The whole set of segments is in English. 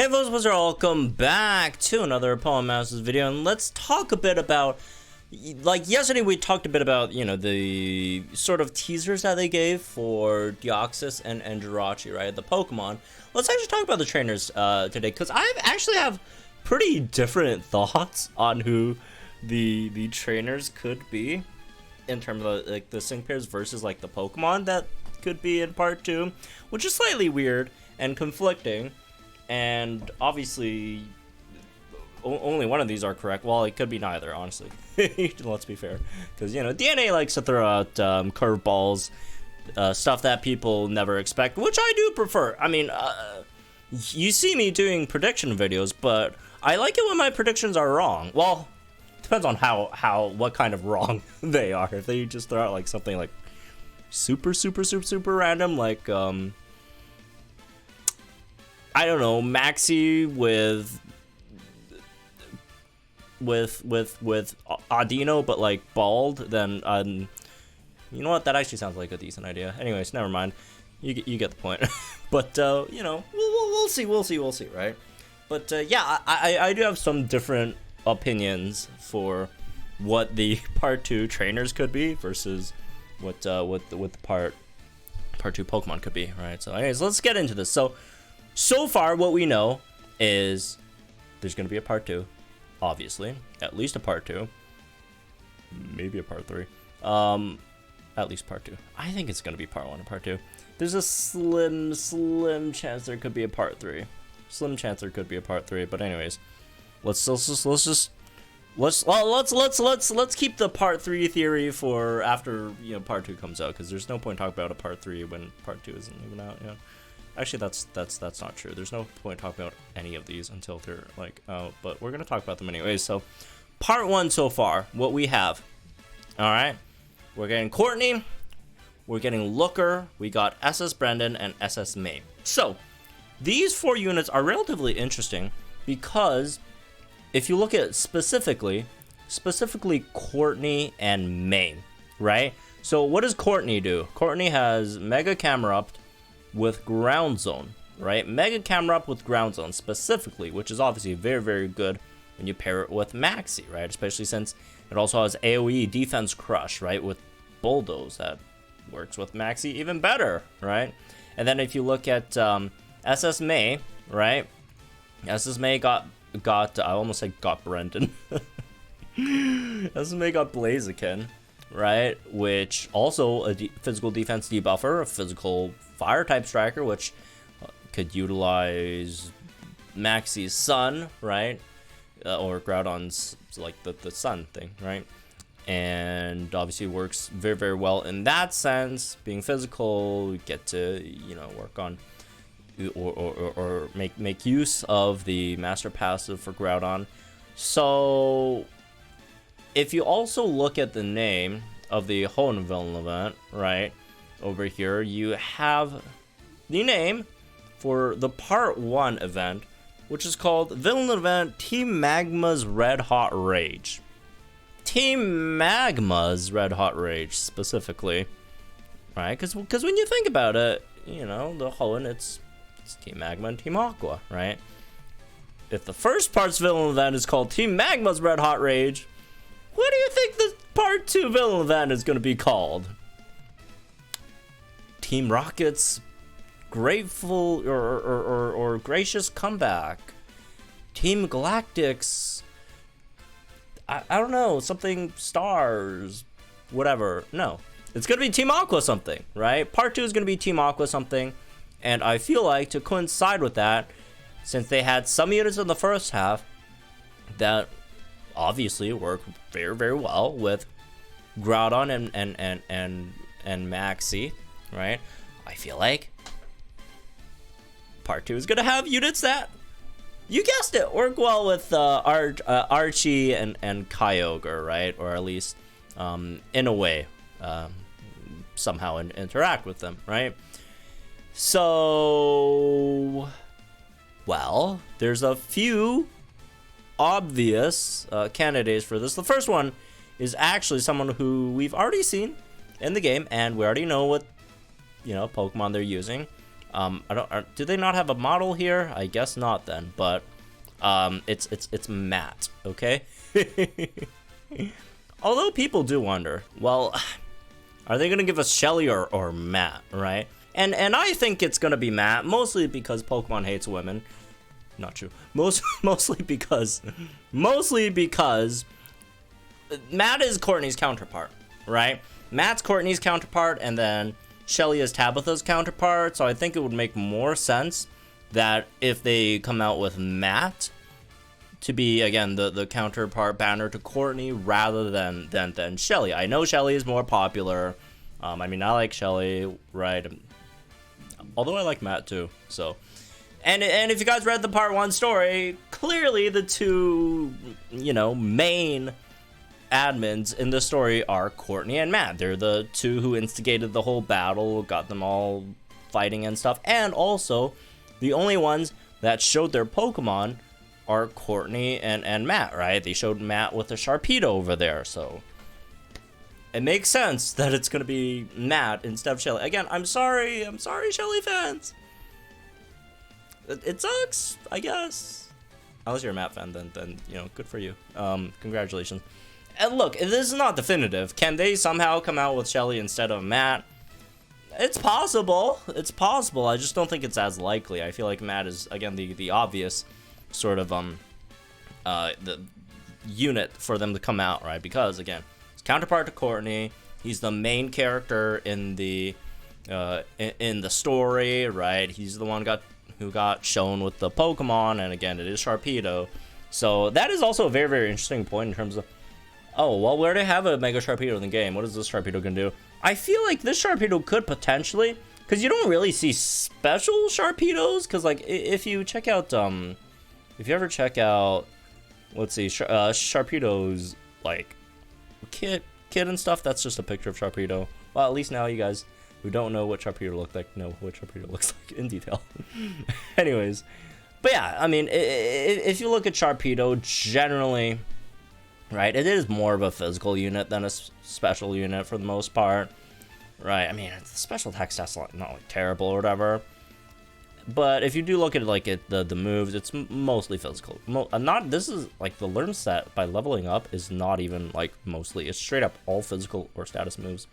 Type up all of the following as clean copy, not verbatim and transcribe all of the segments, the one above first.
Hey folks, welcome back to another Poem Masters video, and let's talk a bit about, like yesterday we talked a bit about, you know, the sort of teasers that they gave for Deoxys and Jirachi, right, the Pokemon. Let's actually talk about the trainers today, because I actually have pretty different thoughts on who the trainers could be in terms of like the sync pairs versus like the Pokemon that could be in part 2, which is slightly weird and conflicting. And obviously, only one of these are correct. Well, it could be neither, honestly. Let's be fair. Because, you know, DNA likes to throw out curveballs, stuff that people never expect, which I do prefer. I mean, you see me doing prediction videos, but I like it when my predictions are wrong. Well, it depends on what kind of wrong they are. If they just throw out, like, something, like, super random, like, I don't know, Maxi with Audino, but like bald, then you know what? That actually sounds like a decent idea. Anyways, never mind. You get the point. But you know, we'll see, right? But yeah, I do have some different opinions for what the part 2 trainers could be versus what the part 2 Pokemon could be, right? So anyways, let's get into this. So far, what we know is there's going to be a part 2, obviously. At least a part 2. Maybe a part 3. At least part 2. I think it's going to be part 1 and part 2. There's a slim chance there could be a part 3. Slim chance there could be a part 3. But anyways, let's keep the part 3 theory for after, you know, part 2 comes out, because there's no point talking about a part 3 when part 2 isn't even out, you know. Actually, that's not true. There's no point talking about any of these until they're like out, but we're gonna talk about them anyways. So, part 1 so far, what we have. All right, we're getting Courtney, we're getting Looker, we got SS Brendan and SS May. So, these 4 units are relatively interesting because if you look at specifically Courtney and May, right? So, what does Courtney do? Courtney has Mega Camera Up with Ground Zone, right? Mega Camera Up with Ground Zone specifically, which is obviously very good when you pair it with Maxi, right? Especially since it also has AoE Defense Crush, right? With Bulldoze, that works with Maxi even better, right? And then if you look at SS May, right? SS May got I almost said got Brendan. SS May got Blaziken, right? Which also a physical defense debuffer, a physical fire type striker, which could utilize Maxi's Sun, right? Or Groudon's, like the Sun thing, right? And obviously works very well in that sense. Being physical, you get to, you know, work on or make use of the Master Passive for Groudon. So if you also look at the name of the Hoenn Villain event, right? Over here, you have the name for the part 1 event, which is called Villain Event Team Magma's Red Hot Rage. Team Magma's Red Hot Rage, specifically, right? Because when you think about it, you know, the Hoenn, it's Team Magma and Team Aqua, right? If the first part's villain event is called Team Magma's Red Hot Rage, what do you think the part 2 villain event is going to be called? Team Rocket's grateful or gracious comeback. Team Galactic's, I don't know, something stars, whatever. No, it's gonna be Team Aqua something, right? Part 2 is gonna be Team Aqua something, and I feel like to coincide with that, since they had some units in the first half that obviously work very well with Groudon and Maxi, right? I feel like part 2 is gonna have units that, you guessed it, work well with Archie and Kyogre, right? Or at least in a way somehow interact with them, right? So, well, there's a few obvious candidates for this. The first one is actually someone who we've already seen in the game, and we already know what, you know, Pokemon they're using. Do they not have a model here? I guess not then, but it's Matt, okay? Although people do wonder, well, are they gonna give us Shelly or Matt, right? And I think it's gonna be Matt, mostly because Pokemon hates women. Not true. Mostly because Matt is Courtney's counterpart, right? Matt's Courtney's counterpart, and then Shelly is Tabitha's counterpart. So I think it would make more sense that if they come out with Matt to be, again, the counterpart banner to Courtney rather than Shelly. I know Shelly is more popular. I mean, I like Shelly, right? Although I like Matt too. So, and if you guys read the part 1 story, clearly the two, main admins in the story are Courtney and Matt. They're the two who instigated the whole battle, got them all fighting and stuff, and also the only ones that showed their Pokemon are Courtney and Matt, right? They showed Matt with a Sharpedo over there, so it makes sense that it's gonna be Matt instead of Shelly. Again, I'm sorry, Shelly fans. It sucks, I guess. Unless you're a Matt fan, then good for you. Congratulations. And look, this is not definitive. Can they somehow come out with Shelly instead of Matt? It's possible. It's possible. I just don't think it's as likely. I feel like Matt is, again, the obvious sort of the unit for them to come out, right? Because again, it's counterpart to Courtney. He's the main character in the story, right? He's the one who got shown with the Pokemon, and again, it is Sharpedo. So that is also a very, very interesting point in terms of, oh, well, we already have a Mega Sharpedo in the game. What is this Sharpedo gonna do? I feel like this Sharpedo could potentially, because you don't really see special Sharpedos, because like if you check out if you ever check out, let's see, Sharpedo's like kit and stuff, that's just a picture of Sharpedo. Well, at least now you guys who don't know what Sharpedo looked like know what Sharpedo looks like in detail. Anyways, but yeah, I mean, if you look at Sharpedo generally, right, it is more of a physical unit than a special unit for the most part, right? I mean, the special attack stats not like terrible or whatever, but if you do look at like the moves, it's mostly physical. This is like the learn set by leveling up is not even like mostly. It's straight up all physical or status moves.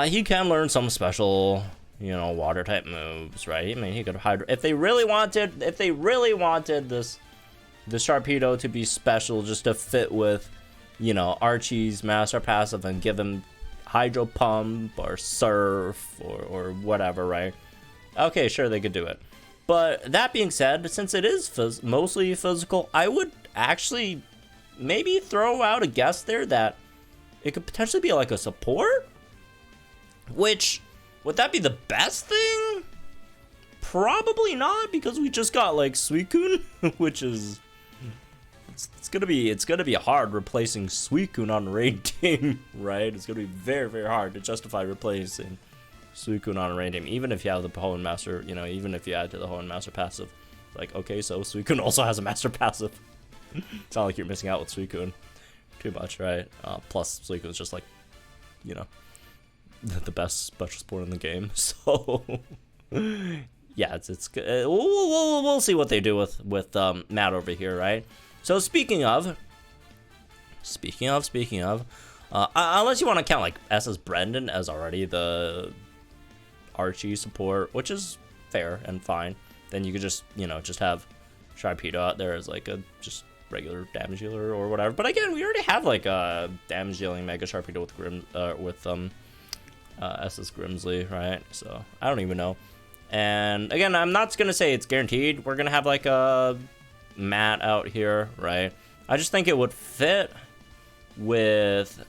He can learn some special, water type moves, right? I mean, he could hydro if they really wanted this Sharpedo to be special, just to fit with, Archie's master passive and give him Hydro Pump or Surf or whatever, right? Okay, sure, they could do it. But that being said, since it is mostly physical, I would actually maybe throw out a guess there that it could potentially be like a support? Which, would that be the best thing? Probably not, because we just got like Suicune, which is... It's gonna be hard replacing Suicune on a raid team, right? It's gonna be very, very hard to justify replacing Suicune on a raid team, even if you have the Hoenn Master, even if you add to the Hoenn Master passive. Like, okay, so Suicune also has a Master passive. It's not like you're missing out with Suicune too much, right? Plus, Suicune's just like, the best special sport in the game. So, yeah, it's good. We'll see what they do with Matt over here, right? So speaking of, unless you want to count like SS Brendan as already the Archie support, which is fair and fine, then you could just have Sharpedo out there as like a just regular damage dealer or whatever. But again, we already have like a damage dealing Mega Sharpedo with SS Grimsley, right? So I don't even know. And again, I'm not gonna say it's guaranteed we're gonna have like a Matt out here, right? I just think it would fit with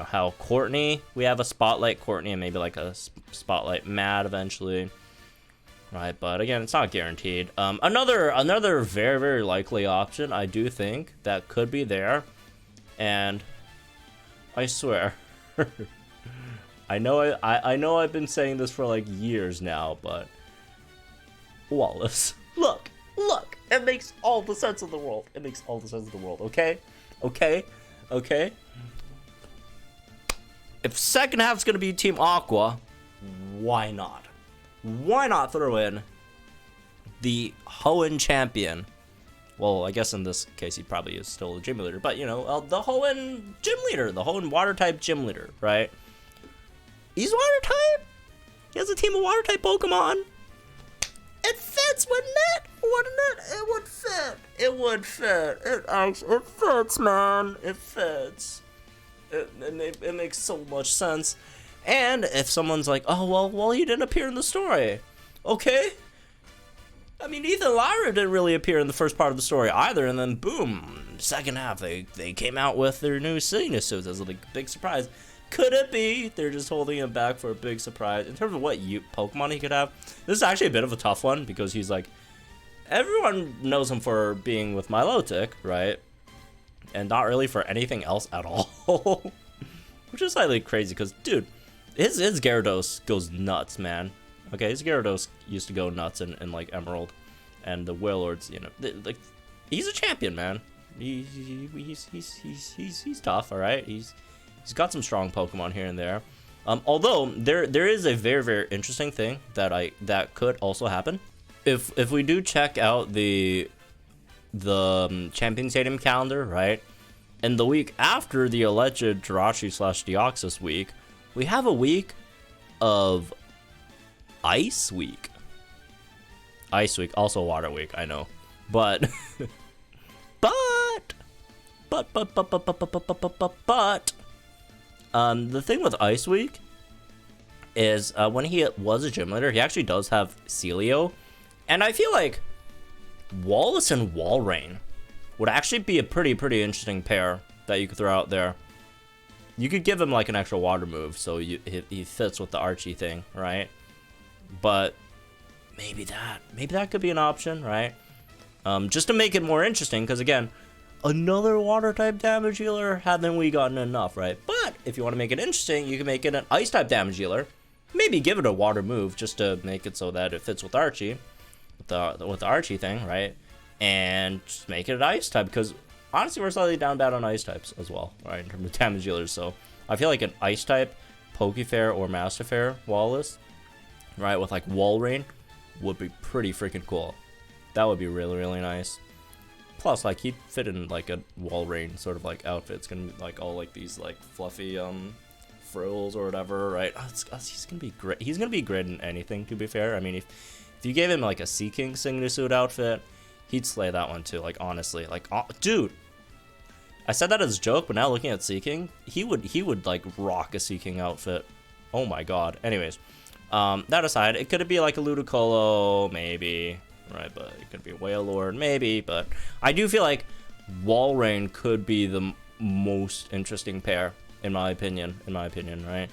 how Courtney, we have a Spotlight Courtney and maybe like a Spotlight Matt eventually, right? But again, it's not guaranteed. Another very, very likely option I do think that could be there, and I swear I know I've been saying this for like years now, but Wallace, look, it makes all the sense in the world. Okay. If second half's gonna be Team Aqua, why not? why not throw in the Hoenn champion? Well, I guess in this case he probably is still a gym leader, but you know, the Hoenn gym leader, the Hoenn water type gym leader, right? He's water type. He has a team of water type Pokemon. It fits, wouldn't it? Wouldn't it? It would fit. It would fit. It fits, man. It fits. It makes so much sense. And if someone's like, oh, well, he didn't appear in the story. Okay. I mean, Ethan Lyra didn't really appear in the first part of the story either, and then boom, second half, they came out with their new Signa suits as a big surprise. Could it be they're just holding him back for a big surprise? In terms of what Pokemon he could have, this is actually a bit of a tough one, because he's like, everyone knows him for being with Milotic, right? And not really for anything else at all. Which is slightly crazy, because, dude, his Gyarados goes nuts, man. Okay, his Gyarados used to go nuts in like Emerald, and the Wailords, you know, like, he's a champion, man. He's tough, all right. He's got some strong Pokemon here and there. Although there is a very, very interesting thing that could also happen. If we do check out the Champion Stadium calendar, right? And the week after the alleged Jirachi/Deoxys week, we have a week of Ice Week. Ice Week, also Water Week, I know. But the thing with Ice Week is when he was a gym leader, he actually does have Celio, and I feel like Wallace and Walrein would actually be a pretty interesting pair that you could throw out there. You could give him like an extra water move, so he fits with the Archie thing, right? But maybe that could be an option, right? Just to make it more interesting, because again, another water type damage healer, haven't we gotten enough, right? But if you want to make it interesting, you can make it an ice type damage healer. Maybe give it a water move just to make it so that it fits with Archie, with the Archie thing, right? And just make it an ice type, because honestly we're slightly down bad on ice types as well, right, in terms of damage healers. So I feel like an ice type Pokefair or Masterfair Wallace, right, with like Walrein would be pretty freaking cool. That would be really nice. Plus, like, he'd fit in like a Walrein sort of like outfit. It's gonna be like all like these like fluffy frills or whatever, right? He's gonna be great. He's gonna be great in anything, to be fair. I mean, if you gave him like a Sea King Signa suit outfit, he'd slay that one too. Like, honestly, like, dude, I said that as a joke, but now looking at Sea King, he would like rock a Sea King outfit. Oh my god. Anyways, that aside, it could be like a Ludicolo, maybe, right? But it could be a Wailord, maybe. But I do feel like Walrein could be the most interesting pair, in my opinion, right?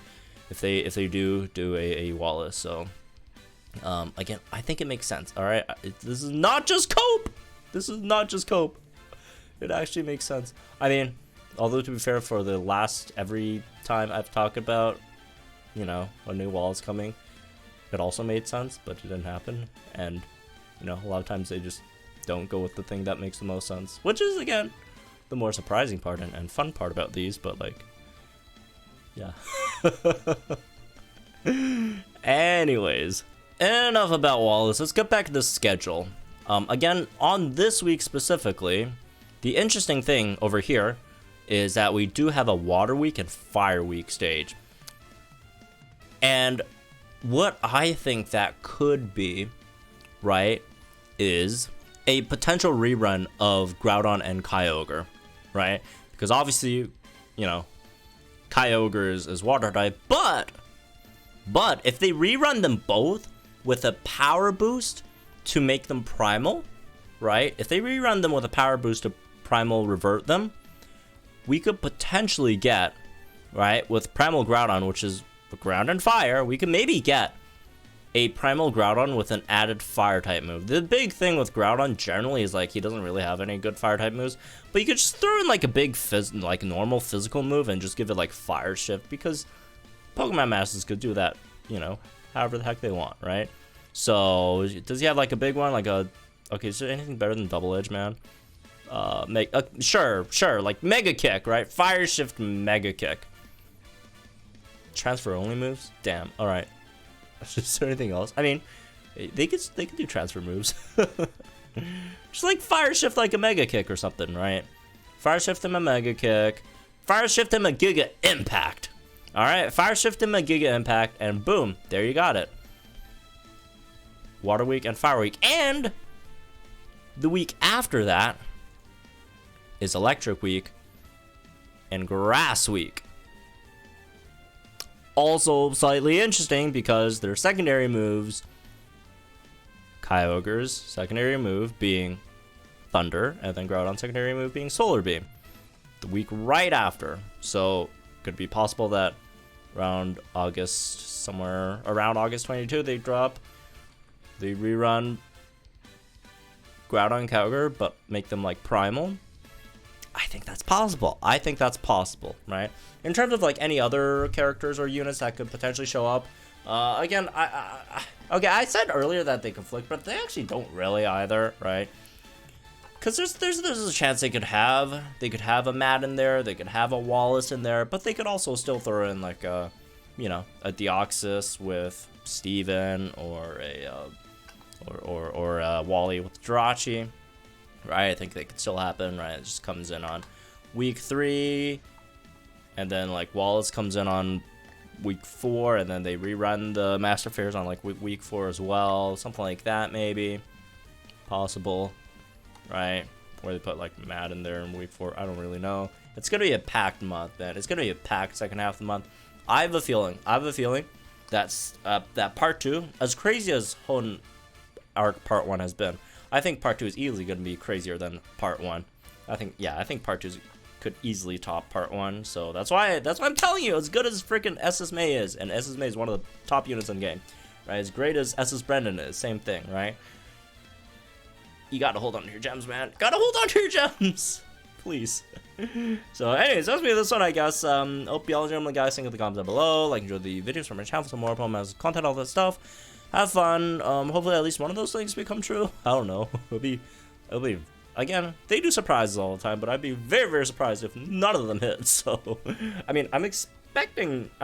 If they do a Wallace. So again, I think it makes sense. All right, this is not just cope. It actually makes sense. I mean, although to be fair, for the last every time I've talked about, you know, a new Wallace coming, it also made sense, but it didn't happen. And you know, a lot of times they just don't go with the thing that makes the most sense, which is again the more surprising part and fun part about these. But like, yeah. Anyways, enough about Wallace. Let's get back to the schedule. Again, on this week specifically, the interesting thing over here is that we do have a Water Week and Fire Week stage. And what I think that could be, right, is a potential rerun of Groudon and Kyogre, right? Because obviously, you know, Kyogre is water type, but if they rerun them both with a power boost to make them primal, right? If they rerun them with a power boost to primal revert them, we could potentially get, right, with Primal Groudon, which is ground and fire, we could maybe get a Primal Groudon with an added fire type move. The big thing with Groudon generally is like he doesn't really have any good fire type moves, but you could just throw in like a big like normal physical move and just give it like Fire Shift, because Pokemon Masters could do that, you know, however the heck they want, right? So does he have like a big one, like a, okay, is there anything better than Double Edge, man? Sure, like Mega Kick, right? Fire Shift, Mega Kick. Transfer only moves? Damn, alright. Is there anything else? I mean, they could do transfer moves. Just like fire shift like a mega kick or something, right? Fire shift him a mega kick. Fire shift him a giga impact. All right, fire shift him a giga impact, and boom, there you got it. Water week and fire week, and the week after that is electric week and grass week. Also slightly interesting because their secondary moves, Kyogre's secondary move being Thunder, and then Groudon's secondary move being Solar Beam. The week right after. So could be possible that around August, somewhere around August 22, they drop the rerun Groudon and Kyogre, but make them like Primal. I think that's possible. I think that's possible, right? In terms of like any other characters or units that could potentially show up, again, okay, I said earlier that they conflict, but they actually don't really either, right? Because there's a chance they could have a Matt in there, they could have a Wallace in there, but they could also still throw in like a, you know, a Deoxys with Steven or a Wally with Jirachi, right? I think they could still happen, right? It just comes in on week 3, and then like Wallace comes in on week 4, and then they rerun the Master Fairs on like week 4 as well, something like that maybe, possible, right? Or they put like Matt in there in week 4. I don't really know. It's gonna be a packed month, man. It's gonna be a packed second half of the month. I have a feeling that's that part 2, as crazy as Hoenn Arc part 1 has been, I think part 2 is easily going to be crazier than part 1. I think part 2 could easily top part 1. So that's why I'm telling you, as good as freaking SS May is, and SS May is one of the top units in the game, right? As great as SS Brendan is, same thing, right? You got to hold on to your gems, man. Got to hold on to your gems, please. So anyways, that's me this one, I guess. Hope y'all enjoy, guys. Think in the comments down below. Like, enjoy the videos from my channel for some more Pokemon content, all that stuff. Have fun. Hopefully at least one of those things become true. I don't know. It'll be again, they do surprises all the time, but I'd be very, very surprised if none of them hit. So I mean, I'm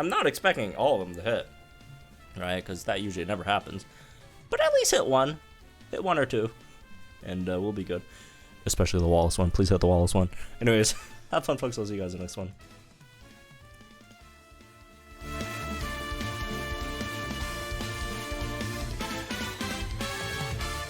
not expecting all of them to hit, right? Because that usually never happens. But at least hit one or two, and we'll be good. Especially the Wallace one. Please hit the Wallace one. Anyways, have fun, folks. I'll see you guys in the next one.